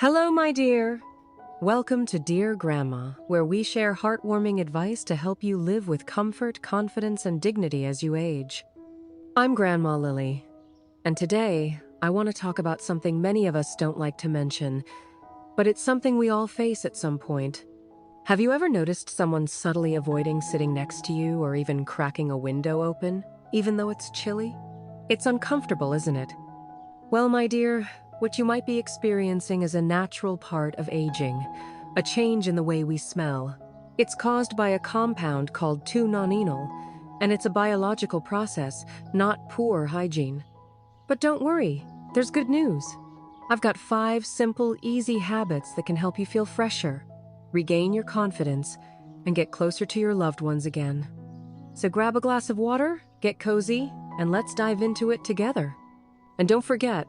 Hello, my dear. Welcome to Dear Grandma, where we share heartwarming advice to help you live with comfort, confidence, and dignity as you age. I'm Grandma Lily, and today I want to talk about something many of us don't like to mention, but it's something we all face at some point. Have you ever noticed someone subtly avoiding sitting next to you or even cracking a window open, even though it's chilly? It's uncomfortable, isn't it? Well, my dear, what you might be experiencing is a natural part of aging, a change in the way we smell. It's caused by a compound called 2-nonenal, and it's a biological process, not poor hygiene. But don't worry, there's good news. I've got 5 simple, easy habits that can help you feel fresher, regain your confidence, and get closer to your loved ones again. So grab a glass of water, get cozy, and let's dive into it together. And don't forget,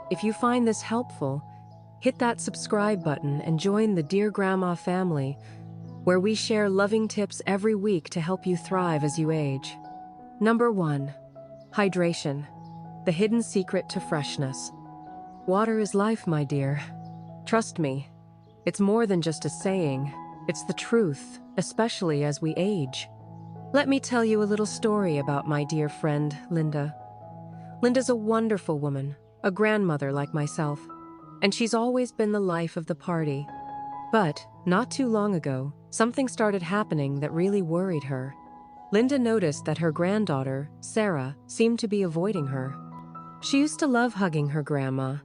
if you find this helpful, hit that subscribe button and join the Dear Grandma family, where we share loving tips every week to help you thrive as you age. Number 1. Hydration, the hidden secret to freshness. Water is life, my dear. Trust me, it's more than just a saying. It's the truth, especially as we age. Let me tell you a little story about my dear friend, Linda. Linda's a wonderful woman, a grandmother like myself, and she's always been the life of the party. But, not too long ago, something started happening that really worried her. Linda noticed that her granddaughter, Sarah, seemed to be avoiding her. She used to love hugging her grandma,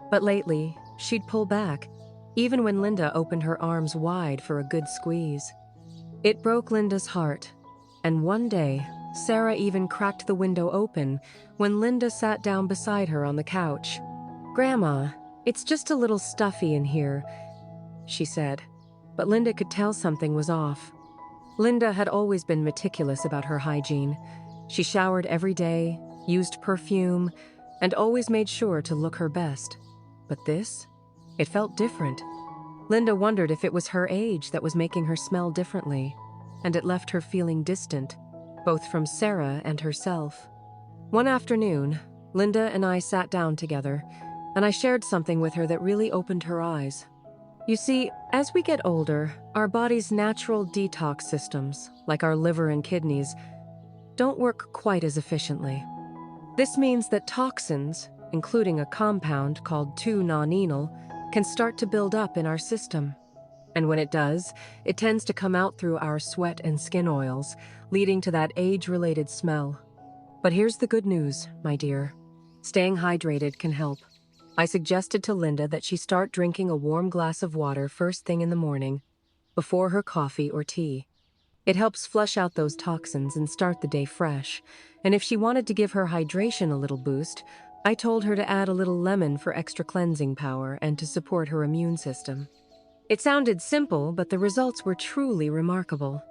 but lately, she'd pull back, even when Linda opened her arms wide for a good squeeze. It broke Linda's heart, and one day, Sarah even cracked the window open when Linda sat down beside her on the couch. "Grandma, it's just a little stuffy in here," she said, but Linda could tell something was off. Linda had always been meticulous about her hygiene. She showered every day, used perfume, and always made sure to look her best. But this? It felt different. Linda wondered if it was her age that was making her smell differently, and it left her feeling distant, both from Sarah and herself. One afternoon, Linda and I sat down together, and I shared something with her that really opened her eyes. You see, as we get older, our body's natural detox systems, like our liver and kidneys, don't work quite as efficiently. This means that toxins, including a compound called 2-nonenal, can start to build up in our system. And when it does, it tends to come out through our sweat and skin oils, leading to that age-related smell. But here's the good news, my dear. Staying hydrated can help. I suggested to Linda that she start drinking a warm glass of water first thing in the morning, before her coffee or tea. It helps flush out those toxins and start the day fresh. And if she wanted to give her hydration a little boost, I told her to add a little lemon for extra cleansing power and to support her immune system. It sounded simple, but the results were truly remarkable.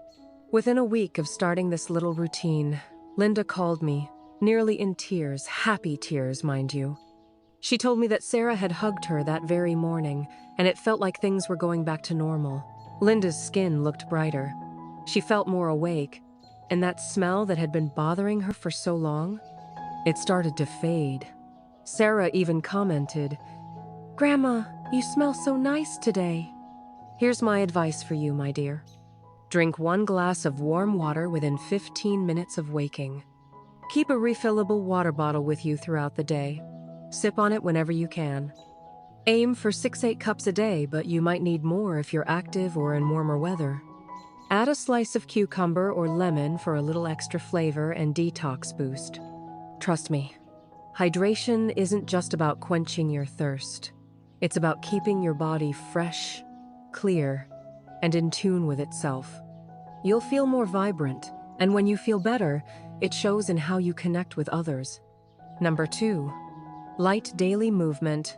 Within a week of starting this little routine, Linda called me, nearly in tears, happy tears, mind you. She told me that Sarah had hugged her that very morning, and it felt like things were going back to normal. Linda's skin looked brighter. She felt more awake, and that smell that had been bothering her for so long, it started to fade. Sarah even commented, "Grandma, you smell so nice today." Here's my advice for you, my dear. Drink 1 glass of warm water within 15 minutes of waking. Keep a refillable water bottle with you throughout the day. Sip on it whenever you can. Aim for 6-8 cups a day, but you might need more if you're active or in warmer weather. Add a slice of cucumber or lemon for a little extra flavor and detox boost. Trust me, hydration isn't just about quenching your thirst. It's about keeping your body fresh, clear, and in tune with itself. You'll feel more vibrant, and when you feel better, it shows in how you connect with others. Number 2, light daily movement,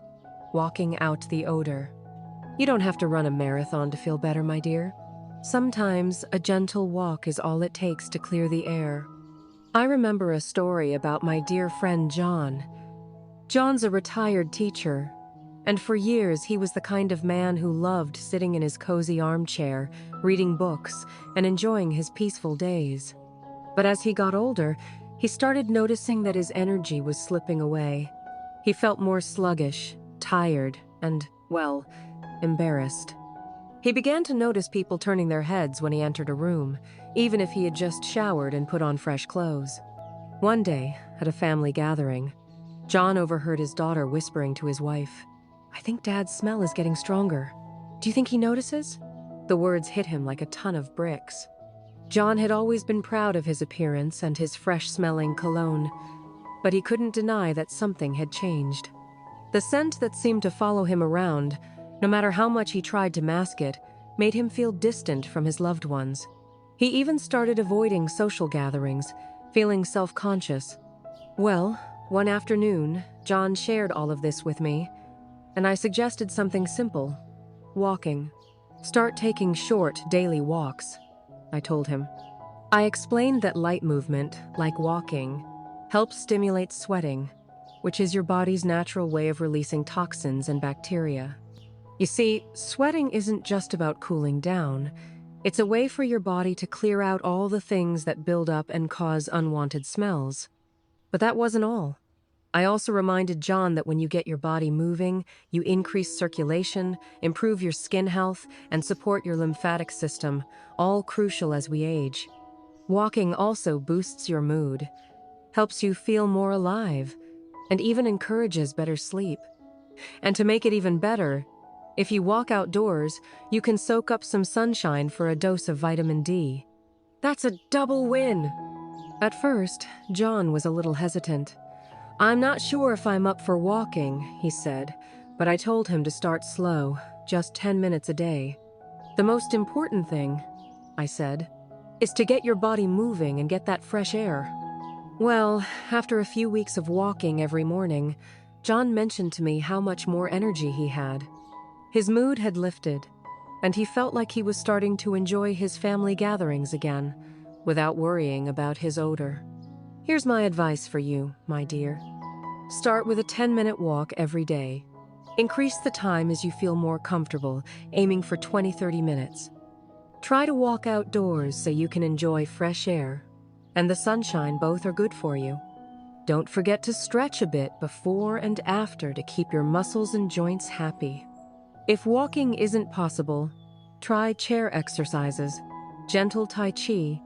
walking out the odor. You don't have to run a marathon to feel better, my dear. Sometimes a gentle walk is all it takes to clear the air. I remember a story about my dear friend John. John's a retired teacher, and for years he was the kind of man who loved sitting in his cozy armchair, reading books, and enjoying his peaceful days. But as he got older, he started noticing that his energy was slipping away. He felt more sluggish, tired, and, well, embarrassed. He began to notice people turning their heads when he entered a room, even if he had just showered and put on fresh clothes. One day, at a family gathering, John overheard his daughter whispering to his wife, "I think Dad's smell is getting stronger. Do you think he notices?" The words hit him like a ton of bricks. John had always been proud of his appearance and his fresh-smelling cologne, but he couldn't deny that something had changed. The scent that seemed to follow him around, no matter how much he tried to mask it, made him feel distant from his loved ones. He even started avoiding social gatherings, feeling self-conscious. Well, one afternoon, John shared all of this with me, and I suggested something simple: walking. "Start taking short, daily walks," I told him. I explained that light movement, like walking, helps stimulate sweating, which is your body's natural way of releasing toxins and bacteria. You see, sweating isn't just about cooling down. It's a way for your body to clear out all the things that build up and cause unwanted smells. But that wasn't all. I also reminded John that when you get your body moving, you increase circulation, improve your skin health, and support your lymphatic system, all crucial as we age. Walking also boosts your mood, helps you feel more alive, and even encourages better sleep. And to make it even better, if you walk outdoors, you can soak up some sunshine for a dose of vitamin D. That's a double win! At first, John was a little hesitant. "I'm not sure if I'm up for walking," he said, but I told him to start slow, just 10 minutes a day. "The most important thing," I said, "is to get your body moving and get that fresh air." Well, after a few weeks of walking every morning, John mentioned to me how much more energy he had. His mood had lifted, and he felt like he was starting to enjoy his family gatherings again, without worrying about his odor. Here's my advice for you, my dear. Start with a 10-minute walk every day. Increase the time as you feel more comfortable, aiming for 20-30 minutes. Try to walk outdoors so you can enjoy fresh air, and the sunshine. Both are good for you. Don't forget to stretch a bit before and after to keep your muscles and joints happy. If walking isn't possible, try chair exercises, gentle Tai Chi,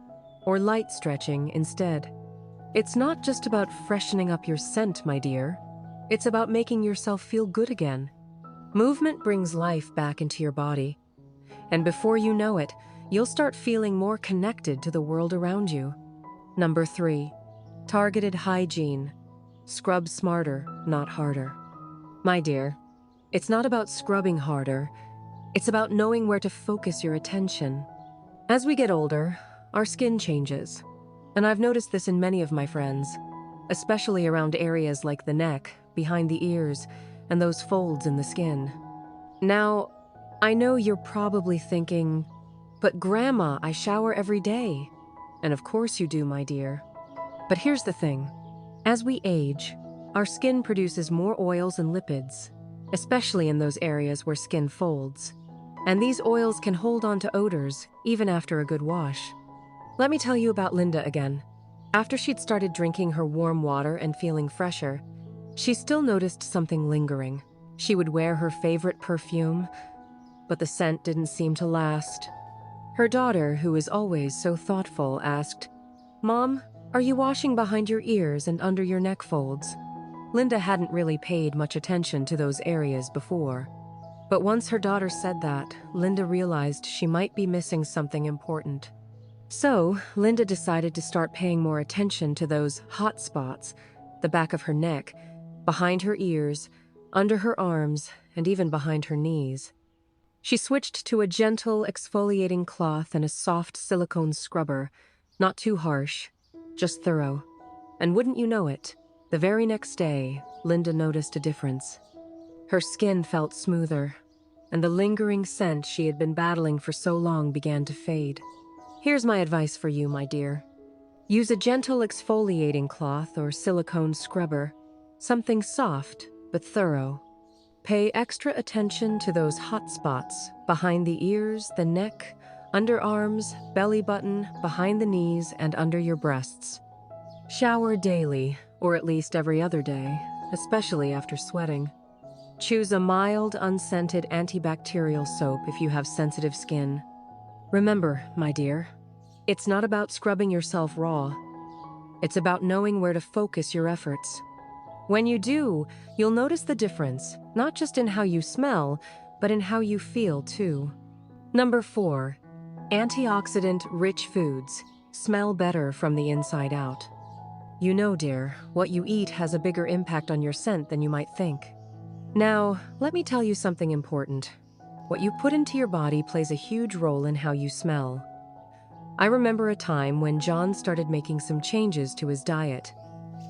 or light stretching instead. It's not just about freshening up your scent, my dear. It's about making yourself feel good again. Movement brings life back into your body, and before you know it, you'll start feeling more connected to the world around you. Number 3, targeted hygiene. Scrub smarter, not harder. My dear, it's not about scrubbing harder. It's about knowing where to focus your attention. As we get older, our skin changes. And I've noticed this in many of my friends, especially around areas like the neck, behind the ears, and those folds in the skin. Now, I know you're probably thinking, "But Grandma, I shower every day." And of course you do, my dear. But here's the thing. As we age, our skin produces more oils and lipids, especially in those areas where skin folds. And these oils can hold on to odors, even after a good wash. Let me tell you about Linda again. After she'd started drinking her warm water and feeling fresher, she still noticed something lingering. She would wear her favorite perfume, but the scent didn't seem to last. Her daughter, who is always so thoughtful, asked, "Mom, are you washing behind your ears and under your neck folds?" Linda hadn't really paid much attention to those areas before. But once her daughter said that, Linda realized she might be missing something important. So, Linda decided to start paying more attention to those hot spots, the back of her neck, behind her ears, under her arms, and even behind her knees. She switched to a gentle exfoliating cloth and a soft silicone scrubber, not too harsh, just thorough. And wouldn't you know it, the very next day, Linda noticed a difference. Her skin felt smoother, and the lingering scent she had been battling for so long began to fade. Here's my advice for you, my dear. Use a gentle exfoliating cloth or silicone scrubber, something soft but thorough. Pay extra attention to those hot spots behind the ears, the neck, underarms, belly button, behind the knees, and under your breasts. Shower daily, or at least every other day, especially after sweating. Choose a mild, unscented antibacterial soap if you have sensitive skin. Remember, my dear, it's not about scrubbing yourself raw. It's about knowing where to focus your efforts. When you do, you'll notice the difference, not just in how you smell, but in how you feel too. Number 4, antioxidant-rich foods smell better from the inside out. You know, dear, what you eat has a bigger impact on your scent than you might think. Now, let me tell you something important. What you put into your body plays a huge role in how you smell. I remember a time when John started making some changes to his diet.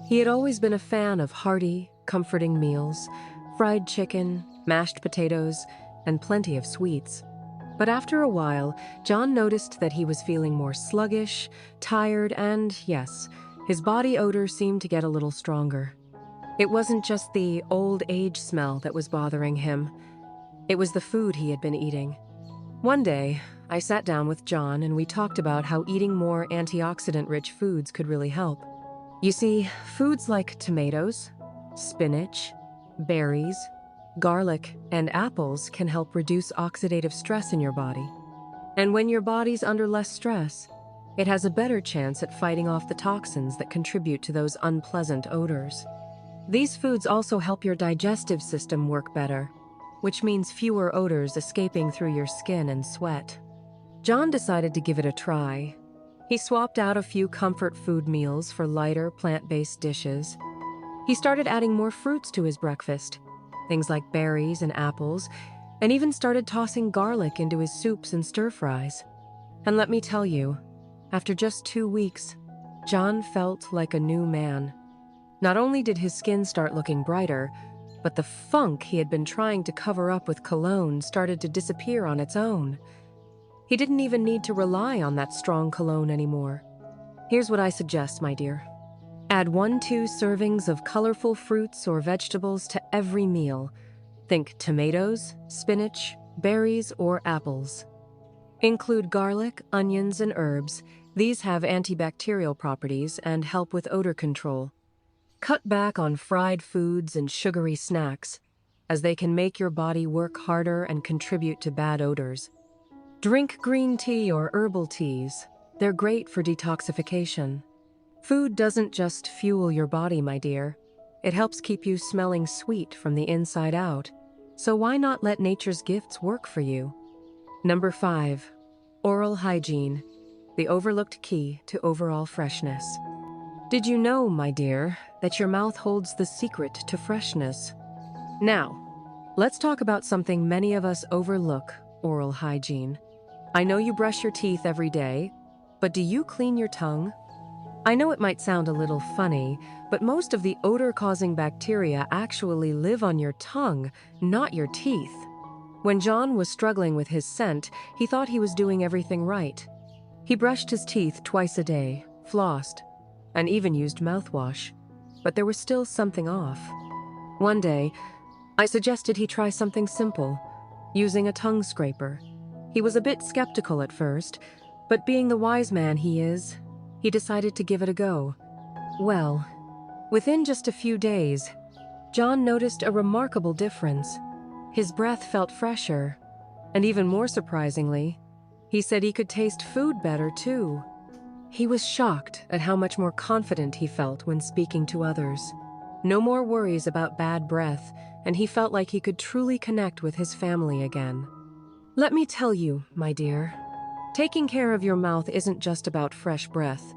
He had always been a fan of hearty, comforting meals, fried chicken, mashed potatoes, and plenty of sweets. But after a while, John noticed that he was feeling more sluggish, tired, and, yes, his body odor seemed to get a little stronger. It wasn't just the old age smell that was bothering him. It was the food he had been eating. One day, I sat down with John and we talked about how eating more antioxidant-rich foods could really help. You see, foods like tomatoes, spinach, berries, garlic, and apples can help reduce oxidative stress in your body. And when your body's under less stress, it has a better chance at fighting off the toxins that contribute to those unpleasant odors. These foods also help your digestive system work better, which means fewer odors escaping through your skin and sweat. John decided to give it a try. He swapped out a few comfort food meals for lighter, plant-based dishes. He started adding more fruits to his breakfast, things like berries and apples, and even started tossing garlic into his soups and stir-fries. And let me tell you, after just 2 weeks, John felt like a new man. Not only did his skin start looking brighter, but the funk he had been trying to cover up with cologne started to disappear on its own. He didn't even need to rely on that strong cologne anymore. Here's what I suggest, my dear. Add 1-2 servings of colorful fruits or vegetables to every meal. Think tomatoes, spinach, berries, or apples. Include garlic, onions, and herbs. These have antibacterial properties and help with odor control. Cut back on fried foods and sugary snacks, as they can make your body work harder and contribute to bad odors. Drink green tea or herbal teas. They're great for detoxification. Food doesn't just fuel your body, my dear. It helps keep you smelling sweet from the inside out. So why not let nature's gifts work for you? Number 5, oral hygiene, the overlooked key to overall freshness. Did you know, my dear, that your mouth holds the secret to freshness? Now, let's talk about something many of us overlook: oral hygiene. I know you brush your teeth every day, but do you clean your tongue? I know it might sound a little funny, but most of the odor-causing bacteria actually live on your tongue, not your teeth. When John was struggling with his scent, he thought he was doing everything right. He brushed his teeth twice a day, flossed, and even used mouthwash. But there was still something off. One day, I suggested he try something simple, using a tongue scraper. He was a bit skeptical at first, but being the wise man he is, he decided to give it a go. Well, within just a few days, John noticed a remarkable difference. His breath felt fresher, and even more surprisingly, he said he could taste food better too. He was shocked at how much more confident he felt when speaking to others. No more worries about bad breath, and he felt like he could truly connect with his family again. Let me tell you, my dear, taking care of your mouth isn't just about fresh breath.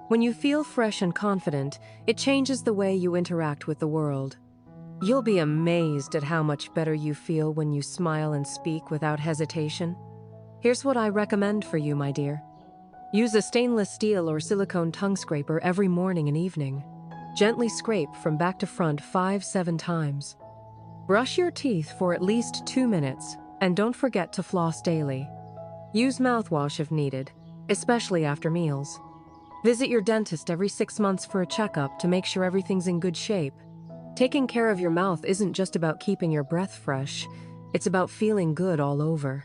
When you feel fresh and confident, it changes the way you interact with the world. You'll be amazed at how much better you feel when you smile and speak without hesitation. Here's what I recommend for you, my dear. Use a stainless steel or silicone tongue scraper every morning and evening. Gently scrape from back to front 5-7 times. Brush your teeth for at least 2 minutes, and don't forget to floss daily. Use mouthwash if needed, especially after meals. Visit your dentist every 6 months for a checkup to make sure everything's in good shape. Taking care of your mouth isn't just about keeping your breath fresh, it's about feeling good all over.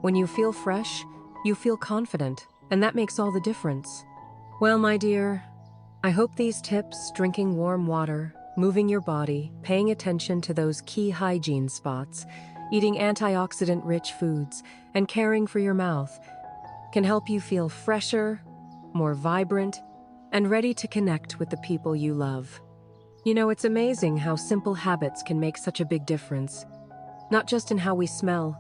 When you feel fresh, you feel confident, and that makes all the difference. Well, my dear, I hope these tips, drinking warm water, moving your body, paying attention to those key hygiene spots, eating antioxidant-rich foods, and caring for your mouth can help you feel fresher, more vibrant, and ready to connect with the people you love. You know, it's amazing how simple habits can make such a big difference, not just in how we smell,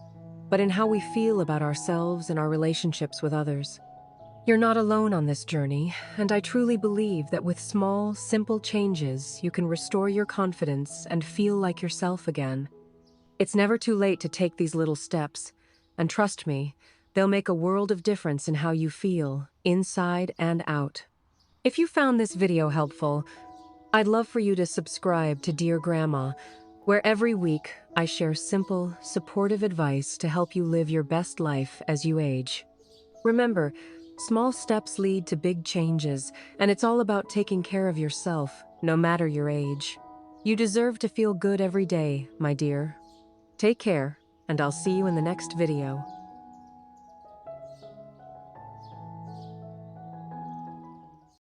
but in how we feel about ourselves and our relationships with others. You're not alone on this journey, and I truly believe that with small, simple changes, you can restore your confidence and feel like yourself again. It's never too late to take these little steps, and trust me, they'll make a world of difference in how you feel, inside and out. If you found this video helpful, I'd love for you to subscribe to Dear Grandma, where every week I share simple, supportive advice to help you live your best life as you age. Remember, small steps lead to big changes, and it's all about taking care of yourself, no matter your age. You deserve to feel good every day, my dear. Take care, and I'll see you in the next video.